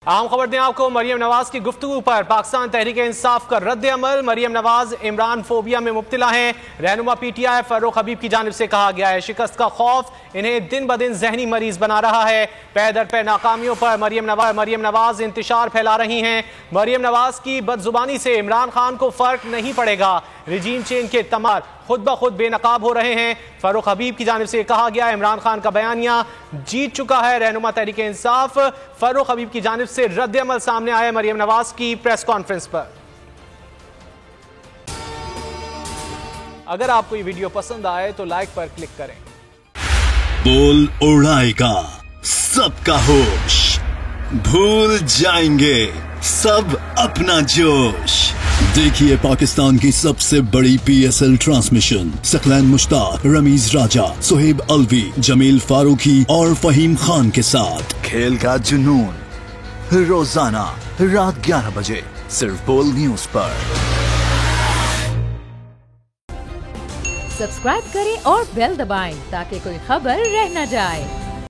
आम खबर दें आपको, मरियम नवाज की गुफ्तगू पर पाकिस्तान तहरीक इंसाफ का रद्द अमल। मरियम नवाज इमरान फोबिया में मुब्तला हैं। रहनुमा पीटीआई फारूक हबीब की जानिब से कहा गया है शिकस्त का खौफ इन्हें दिन ब दिन जहनी मरीज बना रहा है। पै दर पे नाकामियों पर मरियम नवाज इंतशार फैला रही हैं। मरियम नवाज की बदजुबानी से इमरान खान को फर्क नहीं पड़ेगा। रिजीम चेंज के तमार खुद ब खुद बेनकाब हो रहे हैं। फारूक हबीब की जानिब से कहा गया इमरान खान का बयानिया जीत चुका है। रहनुमा तहरीक इंसाफ फारूक हबीब की जानिब से रद्द अमल सामने आया मरियम नवाज की प्रेस कॉन्फ्रेंस पर। अगर आपको ये वीडियो पसंद आए तो लाइक पर क्लिक करें। बोल उड़ाएगा सबका होश, भूल जाएंगे सब अपना जोश। देखिए पाकिस्तान की सबसे बड़ी PSL ट्रांसमिशन सकलैन मुश्ताक, रमीज राजा, सुहेब अलवी, जमील फारूकी और फहीम खान के साथ खेल का जुनून रोजाना रात 11 बजे सिर्फ बोल न्यूज पर। सब्सक्राइब करें और बेल दबाएं ताकि कोई खबर रह न जाए।